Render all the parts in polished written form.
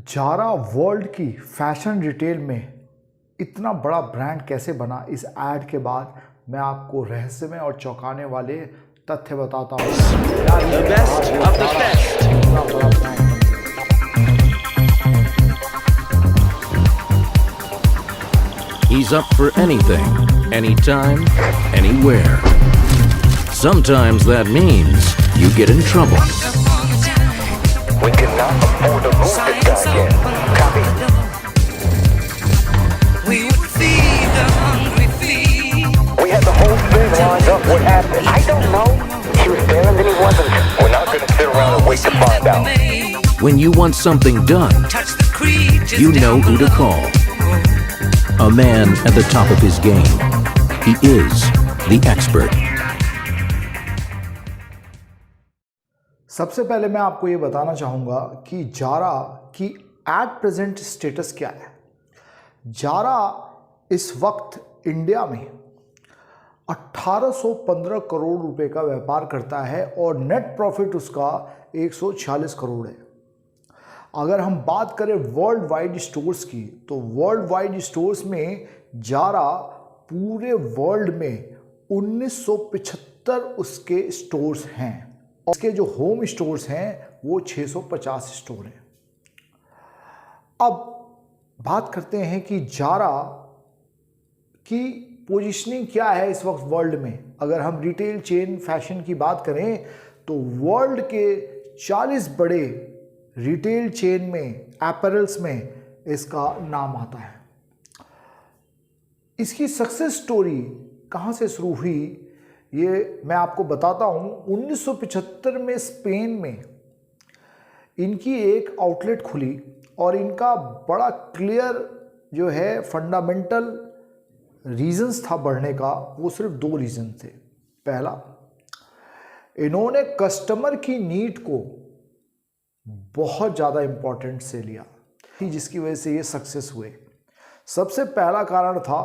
Zara world की fashion retail में इतना बड़ा ब्रांड कैसे बना, इस ऐड के बाद मैं आपको रहस्यमय और चौंकाने वाले तथ्य बताता हूँ। The best of the best. इतना बड़ा ब्रांड बन गया। He's up for anything, anytime, anywhere. Sometimes that means you get in trouble. We cannot afford to lose this guy again. Copy. We would feed the hungry feet. We had the whole thing lined up. What happened? I don't know. He was there and then he wasn't. We're not going to sit around and wait to find out. When you want something done, Touch the creatures you know who to call. A man at the top of his game. He is the expert. सबसे पहले मैं आपको ये बताना चाहूँगा कि Zara की at present status क्या है। जारा इस वक्त इंडिया में 1815 करोड़ रुपए का व्यापार करता है और नेट प्रॉफिट उसका 146 करोड़ है। अगर हम बात करें वर्ल्ड वाइड स्टोर्स की, तो वर्ल्ड वाइड स्टोर्स में जारा पूरे वर्ल्ड में 1975 उसके स्टोर्स हैं। इसके जो होम स्टोर्स हैं वो 650 स्टोर हैं। अब बात करते हैं कि जारा की पोजीशनिंग क्या है इस वक्त वर्ल्ड में। अगर हम रिटेल चेन फैशन की बात करें तो वर्ल्ड के 40 बड़े रिटेल चेन में, एपरल्स में इसका नाम आता है। इसकी सक्सेस स्टोरी कहाँ से शुरू हुई ये मैं आपको बताता हूँ। 1975 में स्पेन में इनकी एक आउटलेट खुली और इनका बड़ा क्लियर जो है फंडामेंटल रीजंस था बढ़ने का। वो सिर्फ 2 रीज़न थे। पहला, इन्होंने कस्टमर की नीड को बहुत ज़्यादा इम्पोर्टेंट से लिया, जिसकी वजह से ये सक्सेस हुए। सबसे पहला कारण था,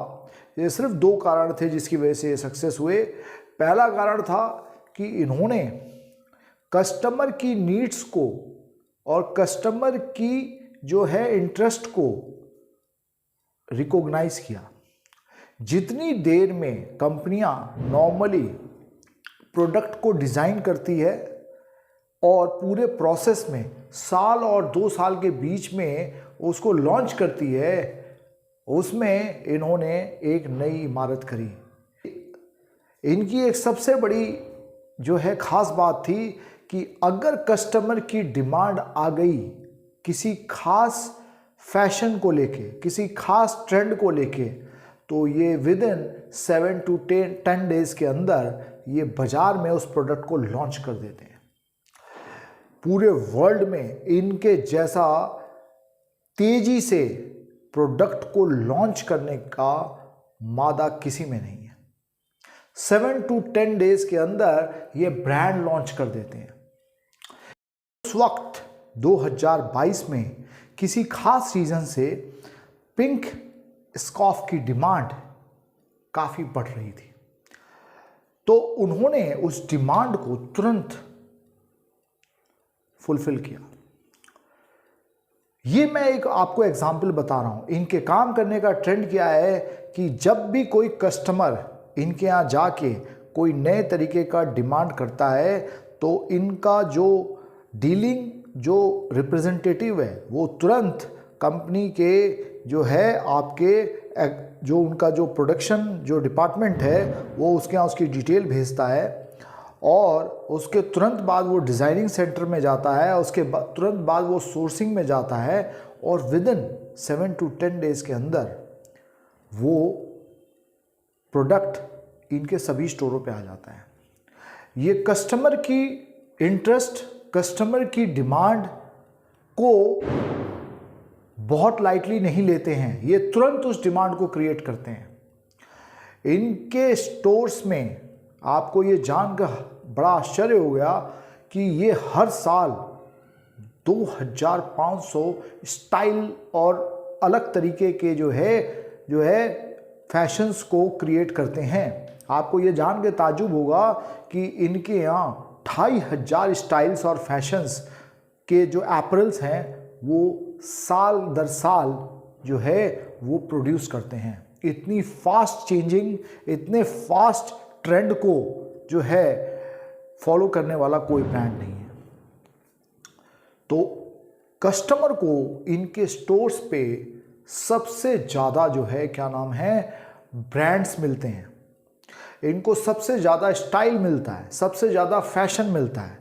ये सिर्फ 2 कारण थे जिसकी वजह से ये सक्सेस हुए। पहला कारण था कि इन्होंने कस्टमर की नीड्स को और कस्टमर की जो है इंटरेस्ट को रिकॉग्नाइज किया। जितनी देर में कंपनियां नॉर्मली प्रोडक्ट को डिज़ाइन करती है और पूरे प्रोसेस में साल और 2 साल के बीच में उसको लॉन्च करती है, उसमें इन्होंने एक नई इमारत करी। इनकी एक सबसे बड़ी जो है ख़ास बात थी कि अगर कस्टमर की डिमांड आ गई किसी खास फैशन को लेके, किसी खास ट्रेंड को लेके, तो ये विद इन 7 to 10 डेज़ के अंदर ये बाज़ार में उस प्रोडक्ट को लॉन्च कर देते हैं। पूरे वर्ल्ड में इनके जैसा तेज़ी से प्रोडक्ट को लॉन्च करने का मादा किसी में नहीं है। 7 to 10 डेज़ के अंदर ये ब्रांड लॉन्च कर देते हैं। उस वक्त 2022 में किसी खास रीज़न से पिंक स्कार्फ की डिमांड काफ़ी बढ़ रही थी, तो उन्होंने उस डिमांड को तुरंत फुलफिल किया। ये मैं एक आपको एग्जाम्पल बता रहा हूँ। इनके काम करने का ट्रेंड क्या है कि जब भी कोई कस्टमर इनके यहाँ जाके कोई नए तरीके का डिमांड करता है तो इनका जो डीलिंग जो रिप्रेजेंटेटिव है वो तुरंत कंपनी के जो है आपके जो उनका जो प्रोडक्शन जो डिपार्टमेंट है वो उसके यहाँ उसकी डिटेल भेजता है और उसके तुरंत बाद वो डिज़ाइनिंग सेंटर में जाता है, उसके तुरंत बाद वो सोर्सिंग में जाता है और विद इन 7 to 10 डेज़ के अंदर वो प्रोडक्ट इनके सभी स्टोरों पे आ जाता है। ये कस्टमर की इंटरेस्ट, कस्टमर की डिमांड को बहुत लाइटली नहीं लेते हैं, ये तुरंत उस डिमांड को क्रिएट करते हैं। इनके स्टोर्स में आपको ये जानकर बड़ा आश्चर्य हो गया कि ये हर साल 2500 स्टाइल और अलग तरीके के जो है फैशंस को क्रिएट करते हैं। आपको ये जान के ताज्जुब होगा कि इनके यहाँ 2500 स्टाइल्स और फैशंस के जो एपरल्स हैं वो साल दर साल जो है वो प्रोड्यूस करते हैं। इतनी फास्ट चेंजिंग, इतने फास्ट ट्रेंड को जो है फॉलो करने वाला कोई ब्रांड नहीं है। तो कस्टमर को इनके स्टोर्स पे सबसे ज़्यादा जो है क्या नाम है ब्रांड्स मिलते हैं, इनको सबसे ज़्यादा स्टाइल मिलता है, सबसे ज़्यादा फैशन मिलता है।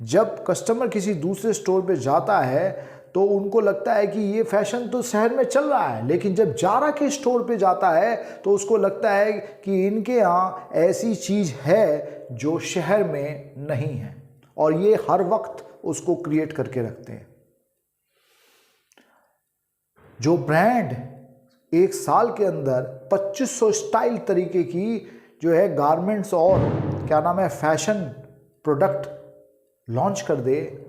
जब कस्टमर किसी दूसरे स्टोर पे जाता है तो उनको लगता है कि ये फैशन तो शहर में चल रहा है, लेकिन जब जारा के स्टोर पे जाता है तो उसको लगता है कि इनके यहाँ ऐसी चीज़ है जो शहर में नहीं है, और ये हर वक्त उसको क्रिएट करके रखते हैं। जो ब्रांड एक साल के अंदर 2500 स्टाइल तरीके की जो है गारमेंट्स और क्या नाम है फैशन प्रोडक्ट लॉन्च कर दे,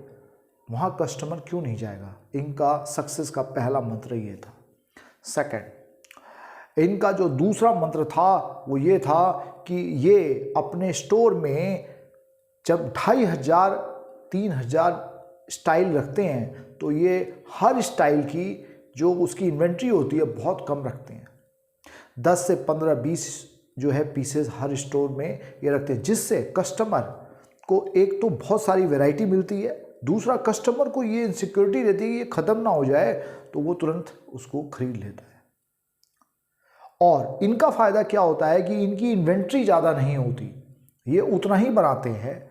वहाँ कस्टमर क्यों नहीं जाएगा? इनका सक्सेस का पहला मंत्र ये था। सेकंड, इनका जो दूसरा मंत्र था वो ये था कि ये अपने स्टोर में जब 2500-3000 स्टाइल रखते हैं तो ये हर स्टाइल की जो उसकी इन्वेंट्री होती है बहुत कम रखते हैं। 10 से 15-20 जो है पीसेस हर स्टोर में ये रखते हैं, जिससे कस्टमर को एक तो बहुत सारी वैरायटी मिलती है, दूसरा कस्टमर को ये इनसिक्योरिटी रहती है कि ये ख़त्म ना हो जाए तो वो तुरंत उसको खरीद लेता है। और इनका फ़ायदा क्या होता है कि इनकी इन्वेंट्री ज़्यादा नहीं होती, ये उतना ही बनाते हैं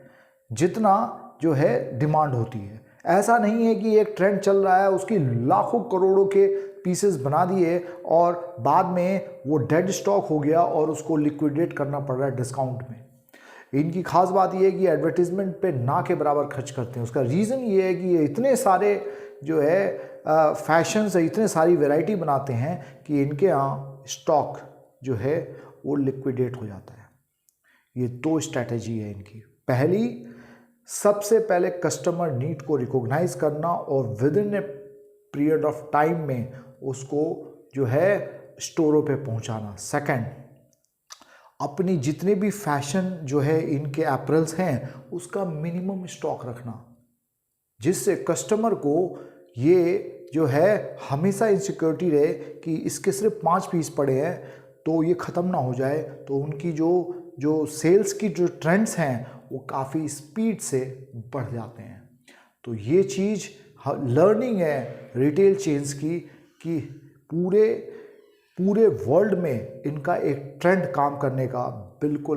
जितना जो है डिमांड होती है। ऐसा नहीं है कि एक ट्रेंड चल रहा है, उसकी लाखों करोड़ों के पीसेस बना दिए और बाद में वो डेड स्टॉक हो गया और उसको लिक्विडेट करना पड़ रहा है डिस्काउंट में। इनकी खास बात ये है कि एडवर्टीजमेंट पे ना के बराबर खर्च करते हैं। उसका रीज़न ये है कि ये इतने सारे जो है फैशन से इतने सारी वैरायटी बनाते हैं कि इनके यहाँ स्टॉक जो है वो लिक्विडेट हो जाता है। ये दो स्ट्रैटेजी है इनकी। पहली, सबसे पहले कस्टमर नीड को रिकॉग्नाइज करना और with in a period of time में उसको जो है स्टोरों पे पहुंचाना। सेकंड, अपनी जितने भी फैशन जो है इनके एप्रल्स हैं उसका मिनिमम स्टॉक रखना, जिससे कस्टमर को ये जो है हमेशा इनसिक्योरिटी रहे कि इसके सिर्फ 5 पीस पड़े हैं तो ये ख़त्म ना हो जाए, तो उनकी जो सेल्स की जो ट्रेंड्स हैं वो काफ़ी स्पीड से बढ़ जाते हैं। तो ये चीज़ लर्निंग है रिटेल चेन्स की कि पूरे वर्ल्ड में इनका एक ट्रेंड काम करने का बिल्कुल